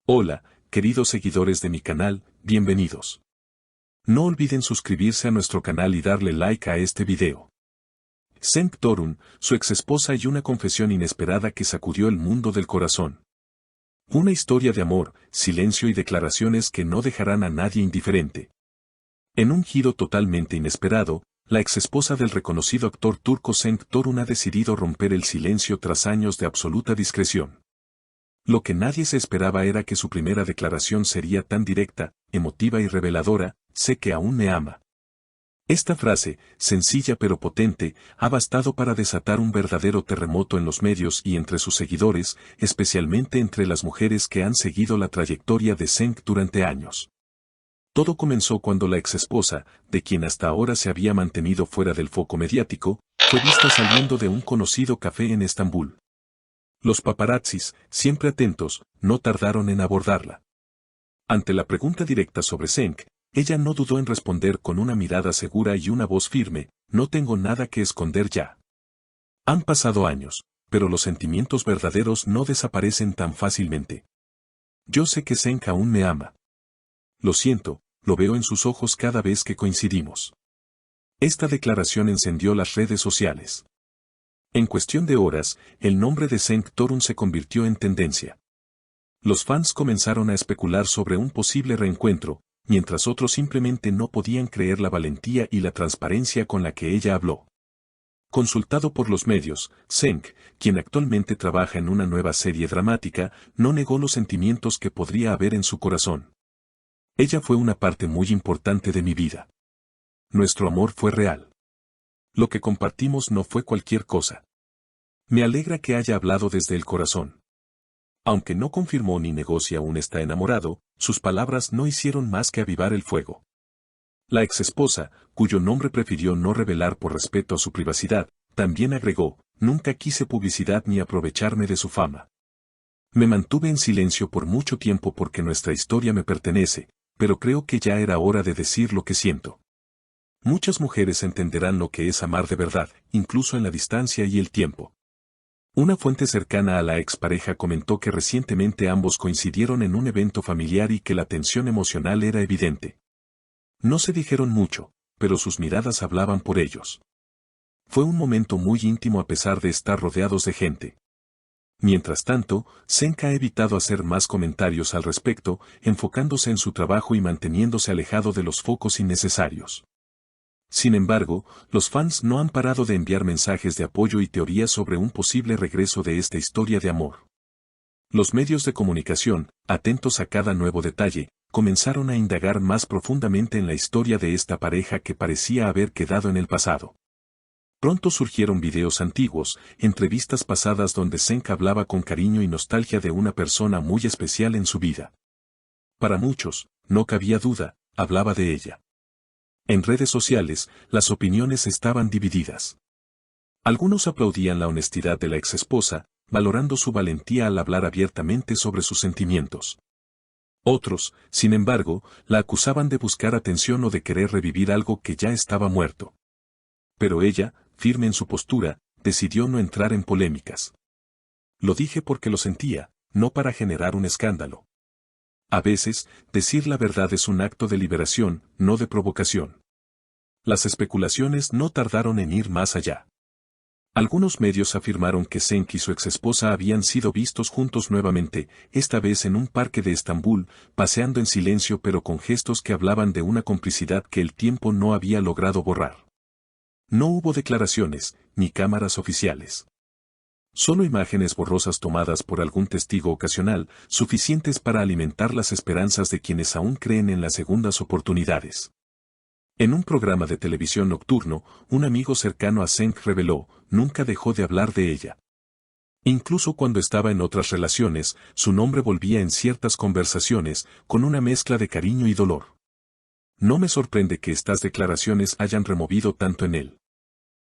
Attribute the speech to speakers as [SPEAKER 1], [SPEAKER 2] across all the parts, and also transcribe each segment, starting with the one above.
[SPEAKER 1] Hola, queridos seguidores de mi canal, bienvenidos. No olviden suscribirse a nuestro canal y darle like a este video. Cenk Torun, su exesposa y una confesión inesperada que sacudió el mundo del corazón. Una historia de amor, silencio y declaraciones que no dejarán a nadie indiferente. En un giro totalmente inesperado, la exesposa del reconocido actor turco Cenk Torun ha decidido romper el silencio tras años de absoluta discreción. Lo que nadie se esperaba era que su primera declaración sería tan directa, emotiva y reveladora: sé que aún me ama. Esta frase, sencilla pero potente, ha bastado para desatar un verdadero terremoto en los medios y entre sus seguidores, especialmente entre las mujeres que han seguido la trayectoria de Cenk durante años. Todo comenzó cuando la exesposa, de quien hasta ahora se había mantenido fuera del foco mediático, fue vista saliendo de un conocido café en Estambul. Los paparazzis, siempre atentos, no tardaron en abordarla. Ante la pregunta directa sobre Cenk, ella no dudó en responder con una mirada segura y una voz firme: no tengo nada que esconder ya. Han pasado años, pero los sentimientos verdaderos no desaparecen tan fácilmente. Yo sé que Cenk aún me ama. Lo siento, lo veo en sus ojos cada vez que coincidimos. Esta declaración encendió las redes sociales. En cuestión de horas, el nombre de Cenk Torun se convirtió en tendencia. Los fans comenzaron a especular sobre un posible reencuentro, mientras otros simplemente no podían creer la valentía y la transparencia con la que ella habló. Consultado por los medios, Cenk, quien actualmente trabaja en una nueva serie dramática, no negó los sentimientos que podría haber en su corazón. Ella fue una parte muy importante de mi vida. Nuestro amor fue real. Lo que compartimos no fue cualquier cosa. Me alegra que haya hablado desde el corazón. Aunque no confirmó ni negó si aún está enamorado, sus palabras no hicieron más que avivar el fuego. La exesposa, cuyo nombre prefirió no revelar por respeto a su privacidad, también agregó: nunca quise publicidad ni aprovecharme de su fama. Me mantuve en silencio por mucho tiempo porque nuestra historia me pertenece, pero creo que ya era hora de decir lo que siento. Muchas mujeres entenderán lo que es amar de verdad, incluso en la distancia y el tiempo. Una fuente cercana a la expareja comentó que recientemente ambos coincidieron en un evento familiar y que la tensión emocional era evidente. No se dijeron mucho, pero sus miradas hablaban por ellos. Fue un momento muy íntimo a pesar de estar rodeados de gente. Mientras tanto, Cenk ha evitado hacer más comentarios al respecto, enfocándose en su trabajo y manteniéndose alejado de los focos innecesarios. Sin embargo, los fans no han parado de enviar mensajes de apoyo y teorías sobre un posible regreso de esta historia de amor. Los medios de comunicación, atentos a cada nuevo detalle, comenzaron a indagar más profundamente en la historia de esta pareja que parecía haber quedado en el pasado. Pronto surgieron videos antiguos, entrevistas pasadas donde Cenk hablaba con cariño y nostalgia de una persona muy especial en su vida. Para muchos, no cabía duda, hablaba de ella. En redes sociales, las opiniones estaban divididas. Algunos aplaudían la honestidad de la exesposa, valorando su valentía al hablar abiertamente sobre sus sentimientos. Otros, sin embargo, la acusaban de buscar atención o de querer revivir algo que ya estaba muerto. Pero ella, firme en su postura, decidió no entrar en polémicas. Lo dije porque lo sentía, no para generar un escándalo. A veces, decir la verdad es un acto de liberación, no de provocación. Las especulaciones no tardaron en ir más allá. Algunos medios afirmaron que Cenk y su exesposa habían sido vistos juntos nuevamente, esta vez en un parque de Estambul, paseando en silencio pero con gestos que hablaban de una complicidad que el tiempo no había logrado borrar. No hubo declaraciones, ni cámaras oficiales. Solo imágenes borrosas tomadas por algún testigo ocasional, suficientes para alimentar las esperanzas de quienes aún creen en las segundas oportunidades. En un programa de televisión nocturno, un amigo cercano a Cenk reveló: nunca dejó de hablar de ella. Incluso cuando estaba en otras relaciones, su nombre volvía en ciertas conversaciones, con una mezcla de cariño y dolor. No me sorprende que estas declaraciones hayan removido tanto en él.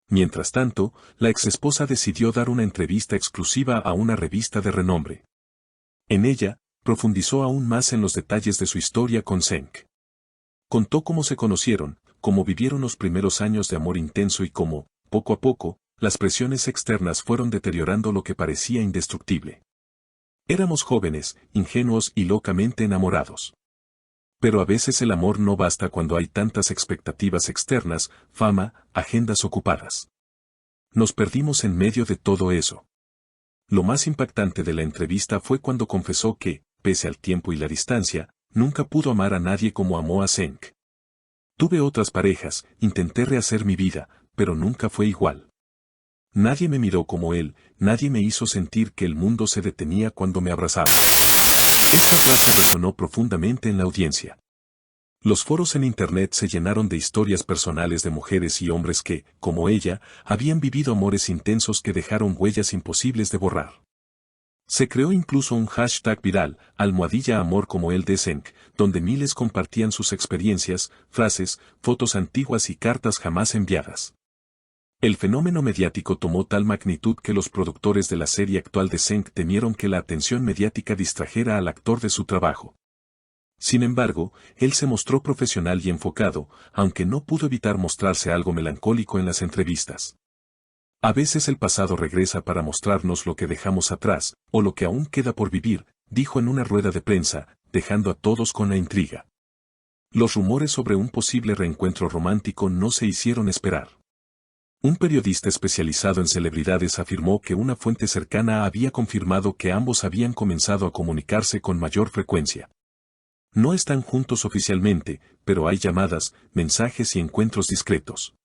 [SPEAKER 1] Mientras tanto, la exesposa decidió dar una entrevista exclusiva a una revista de renombre. En ella, profundizó aún más en los detalles de su historia con Cenk. Contó cómo se conocieron, cómo vivieron los primeros años de amor intenso y cómo, poco a poco, las presiones externas fueron deteriorando lo que parecía indestructible. Éramos jóvenes, ingenuos y locamente enamorados. Pero a veces el amor no basta cuando hay tantas expectativas externas, fama, agendas ocupadas. Nos perdimos en medio de todo eso. Lo más impactante de la entrevista fue cuando confesó que, pese al tiempo y la distancia, nunca pudo amar a nadie como amó a Cenk. Tuve otras parejas, intenté rehacer mi vida, pero nunca fue igual. Nadie me miró como él, nadie me hizo sentir que el mundo se detenía cuando me abrazaba. Esta frase resonó profundamente en la audiencia. Los foros en Internet se llenaron de historias personales de mujeres y hombres que, como ella, habían vivido amores intensos que dejaron huellas imposibles de borrar. Se creó incluso un hashtag viral, #amor como el de Cenk, donde miles compartían sus experiencias, frases, fotos antiguas y cartas jamás enviadas. El fenómeno mediático tomó tal magnitud que los productores de la serie actual de Cenk temieron que la atención mediática distrajera al actor de su trabajo. Sin embargo, él se mostró profesional y enfocado, aunque no pudo evitar mostrarse algo melancólico en las entrevistas. A veces el pasado regresa para mostrarnos lo que dejamos atrás, o lo que aún queda por vivir, dijo en una rueda de prensa, dejando a todos con la intriga. Los rumores sobre un posible reencuentro romántico no se hicieron esperar. Un periodista especializado en celebridades afirmó que una fuente cercana había confirmado que ambos habían comenzado a comunicarse con mayor frecuencia. No están juntos oficialmente, pero hay llamadas, mensajes y encuentros discretos.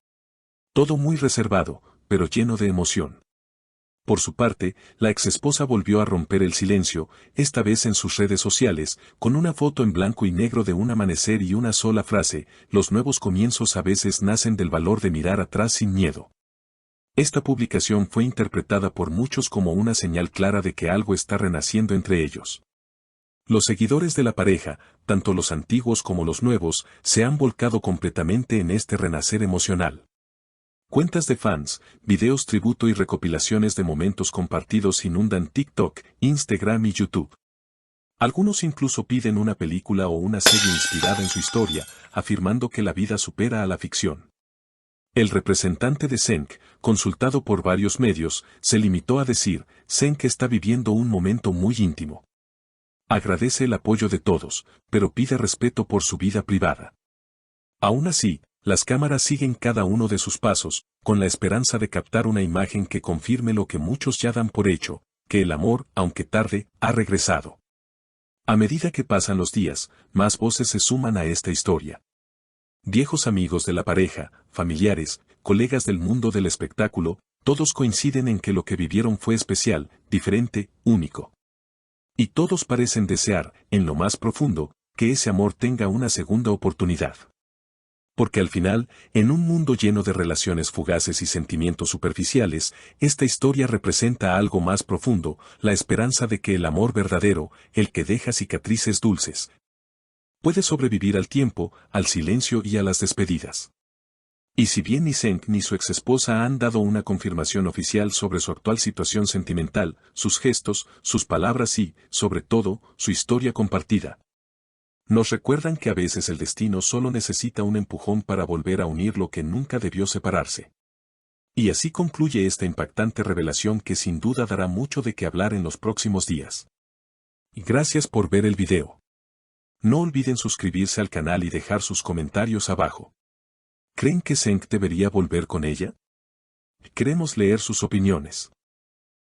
[SPEAKER 1] Todo muy reservado, pero lleno de emoción. Por su parte, la exesposa volvió a romper el silencio, esta vez en sus redes sociales, con una foto en blanco y negro de un amanecer y una sola frase: los nuevos comienzos a veces nacen del valor de mirar atrás sin miedo. Esta publicación fue interpretada por muchos como una señal clara de que algo está renaciendo entre ellos. Los seguidores de la pareja, tanto los antiguos como los nuevos, se han volcado completamente en este renacer emocional. Cuentas de fans, videos tributo y recopilaciones de momentos compartidos inundan TikTok, Instagram y YouTube. Algunos incluso piden una película o una serie inspirada en su historia, afirmando que la vida supera a la ficción. El representante de Cenk, consultado por varios medios, se limitó a decir: Cenk está viviendo un momento muy íntimo. Agradece el apoyo de todos, pero pide respeto por su vida privada. Aún así, las cámaras siguen cada uno de sus pasos, con la esperanza de captar una imagen que confirme lo que muchos ya dan por hecho, que el amor, aunque tarde, ha regresado. A medida que pasan los días, más voces se suman a esta historia. Viejos amigos de la pareja, familiares, colegas del mundo del espectáculo, todos coinciden en que lo que vivieron fue especial, diferente, único. Y todos parecen desear, en lo más profundo, que ese amor tenga una segunda oportunidad. Porque al final, en un mundo lleno de relaciones fugaces y sentimientos superficiales, esta historia representa algo más profundo, la esperanza de que el amor verdadero, el que deja cicatrices dulces, puede sobrevivir al tiempo, al silencio y a las despedidas. Y si bien ni Cenk ni su exesposa han dado una confirmación oficial sobre su actual situación sentimental, sus gestos, sus palabras y, sobre todo, su historia compartida, nos recuerdan que a veces el destino solo necesita un empujón para volver a unir lo que nunca debió separarse. Y así concluye esta impactante revelación que sin duda dará mucho de qué hablar en los próximos días. Y gracias por ver el video. No olviden suscribirse al canal y dejar sus comentarios abajo. ¿Creen que Cenk debería volver con ella? Queremos leer sus opiniones.